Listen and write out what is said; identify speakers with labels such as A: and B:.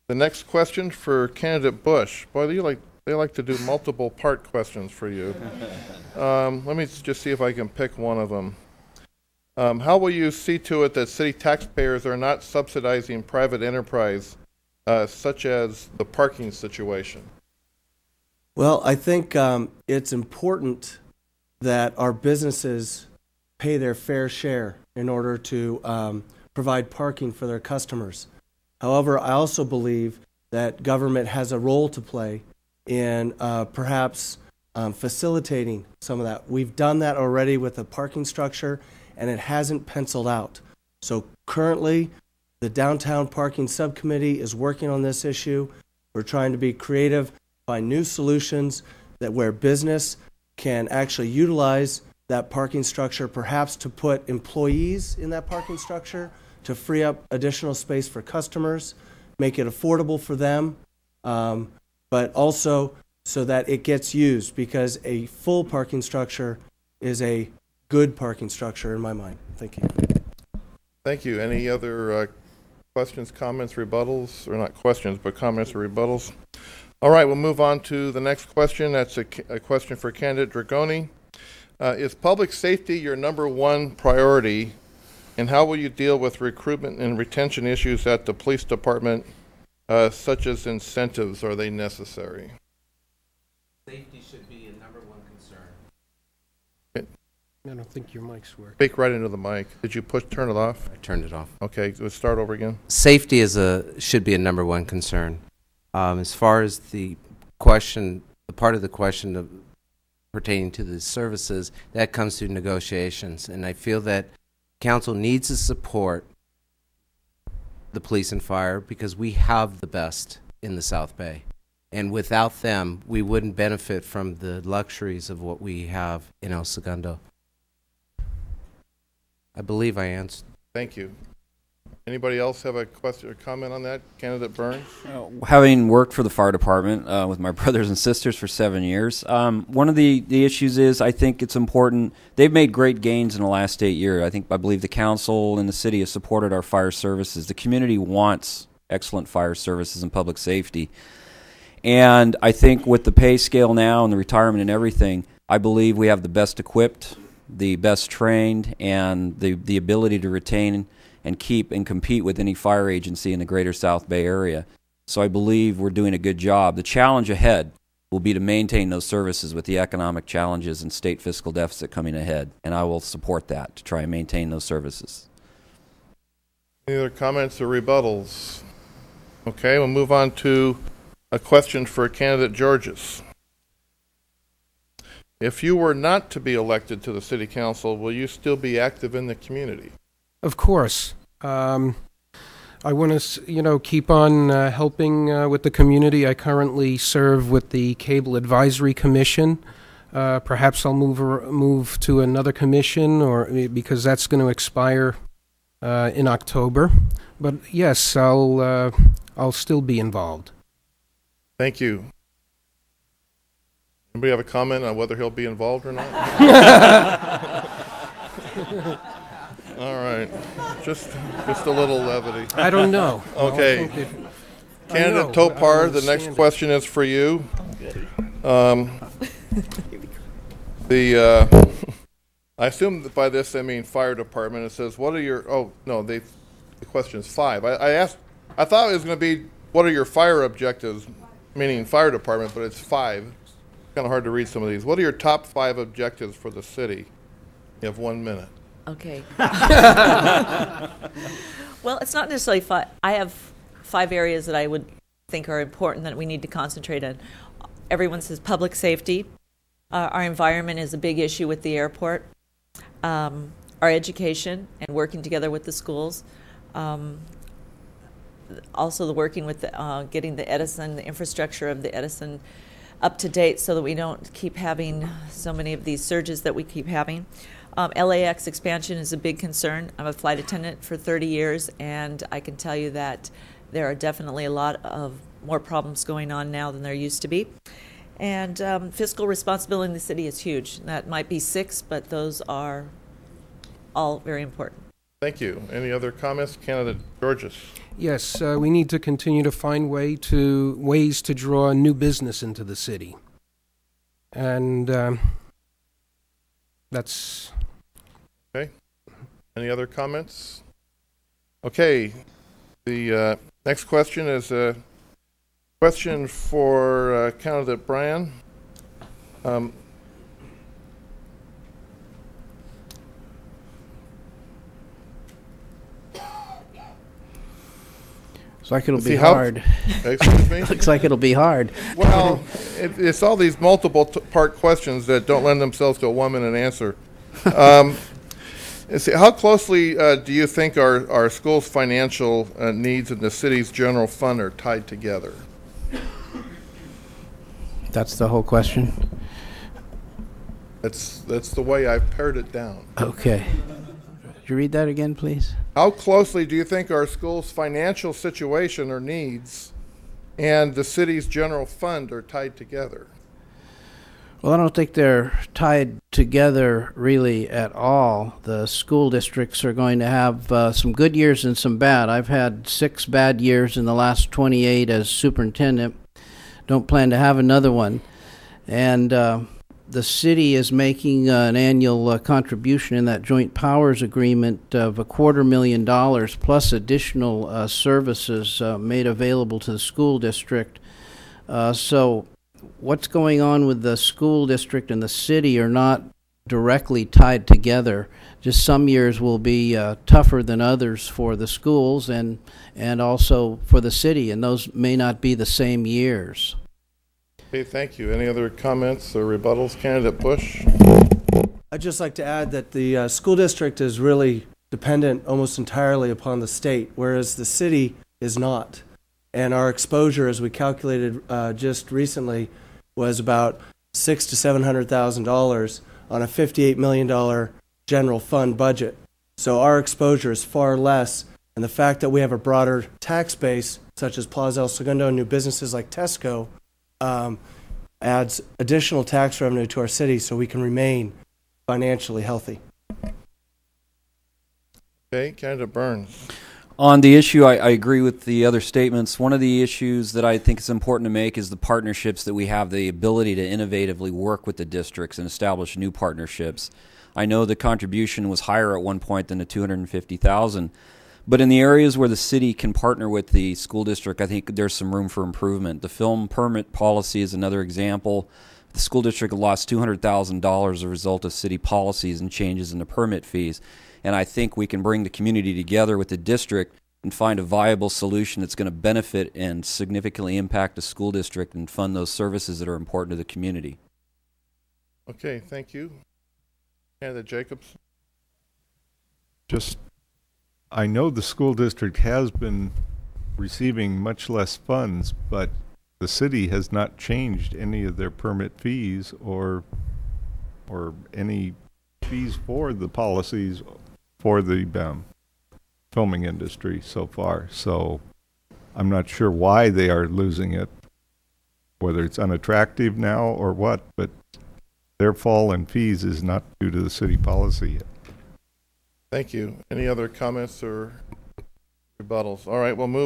A: The next question for candidate Bush. Boy, they like to do multiple part questions for you. Let me just see if I can pick one of them. How will you see to it that city taxpayers are not subsidizing private enterprise, such as the parking situation?
B: Well, I think it's important that our businesses pay their fair share in order to provide parking for their customers. However, I also believe that government has a role to play in perhaps facilitating some of that. We've done that already with the parking structure, and it hasn't penciled out. So currently, the Downtown Parking Subcommittee is working on this issue. We're trying to be creative, find new solutions that where business can actually utilize that parking structure, perhaps to put employees in that parking structure to free up additional space for customers, make it affordable for them, but also so that it gets used, because a full parking structure is a good parking structure in my mind. Thank you.
A: Thank you. Any other questions, comments, rebuttals? Or not questions, but comments or rebuttals? All right, we'll move on to the next question. That's a question for candidate Dragoni. Is public safety your #1 priority, and how will you deal with recruitment and retention issues at the police department, such as incentives? Are they necessary?
C: Safety should be a #1 concern.
D: I don't think your mic's working.
A: Speak right into the mic. Did you turn it off?
C: I turned it off.
A: Okay, let's start over again.
C: Safety should be a #1 concern. As far as the question, the part of the question pertaining to the services, that comes through negotiations, and I feel that council needs to support the police and fire because we have the best in the South Bay, and without them, we wouldn't benefit from the luxuries of what we have in El Segundo. I believe I answered.
A: Thank you. Anybody else have a question or comment on that? Candidate Burns?
E: Having worked for the fire department with my brothers and sisters for 7 years, one of the issues is I think it's important. They've made great gains in the last 8 years. I believe the council and the city have supported our fire services. The community wants excellent fire services and public safety. And I think with the pay scale now and the retirement and everything, I believe we have the best equipped, the best trained, and the ability to retain and keep and compete with any fire agency in the greater South Bay area. So I believe we're doing a good job. The challenge ahead will be to maintain those services with the economic challenges and state fiscal deficit coming ahead, and I will support that to try and maintain those services.
A: Any other comments or rebuttals? Okay, we'll move on to a question for candidate Georges. If you were not to be elected to the city council, will you still be active in the community?
D: Of course. I want to, keep on helping with the community. I currently serve with the Cable Advisory Commission. Perhaps I'll move to another commission, or because that's going to expire in October. But yes, I'll still be involved.
A: Thank you. Anybody have a comment on whether he'll be involved or not? All right, just a little levity.
D: I don't know.
A: Okay, candidate Topar, the next question is for you. I assume that by this I mean fire department. It says, what are your? Oh no, the question is 5. I thought it was going to be, what are your fire objectives, meaning fire department, but it's 5. It's kind of hard to read some of these. What are your top 5 objectives for the city? You have 1 minute.
F: Okay. Well, it's not necessarily 5. I have 5 areas that I would think are important that we need to concentrate on. Everyone says public safety. Our environment is a big issue with the airport. Our education and working together with the schools. Also the working with getting the Edison, the infrastructure of the Edison up to date so that we don't keep having so many of these surges that we keep having. LAX expansion is a big concern. I'm a flight attendant for 30 years, and I can tell you that there are definitely a lot of more problems going on now than there used to be. And fiscal responsibility in the city is huge. That might be 6, but those are all very important.
A: Thank you. Any other comments? Candidate Georges.
D: Yes, we need to continue to find ways to draw new business into the city. And that's...
A: Okay. Any other comments? Okay. The next question is a question for Candidate Bryan.
G: Looks like it'll be hard.
A: Excuse me?
G: Looks like it'll be hard.
A: Well, it's all these multiple part questions that don't lend themselves to a 1 minute answer. How closely do you think our school's financial needs and the city's general fund are tied together?
G: That's the whole question?
A: That's the way I've pared it down.
G: Okay. Could you read that again, please?
A: How closely do you think our school's financial situation or needs and the city's general fund are tied together?
G: Well, I don't think they're tied together really at all. The school districts are going to have some good years and some bad. I've had 6 bad years in the last 28 as superintendent. Don't plan to have another one. And the city is making an annual contribution in that joint powers agreement of $250,000 plus additional services made available to the school district. So what's going on with the school district and the city are not directly tied together. Just some years will be tougher than others for the schools and also for the city, and those may not be the same years.
A: Okay, thank you. Any other comments or rebuttals? Candidate Bush?
B: I'd just like to add that the school district is really dependent almost entirely upon the state, whereas the city is not. And our exposure, as we calculated just recently, was about $600,000 to $700,000 on a $58 million general fund budget. So our exposure is far less, and the fact that we have a broader tax base, such as Plaza El Segundo and new businesses like Tesco, adds additional tax revenue to our city so we can remain financially healthy.
A: Okay, Candidate Burns.
E: On the issue, I agree with the other statements. One of the issues that I think is important to make is the partnerships that we have, the ability to innovatively work with the districts and establish new partnerships. I know the contribution was higher at one point than the $250,000, but in the areas where the city can partner with the school district, I think there's some room for improvement. The film permit policy is another example. The school district lost $200,000 as a result of city policies and changes in the permit fees. And I think we can bring the community together with the district and find a viable solution that's going to benefit and significantly impact the school district and fund those services that are important to the community.
A: Okay, thank you. Candidate Jacobs.
H: I know the school district has been receiving much less funds, but the city has not changed any of their permit fees or any fees for the policies for the filming industry so far. So I'm not sure why they are losing it, whether it's unattractive now or what, but their fall in fees is not due to the city policy yet.
A: Thank you. Any other comments or rebuttals? All right, we'll move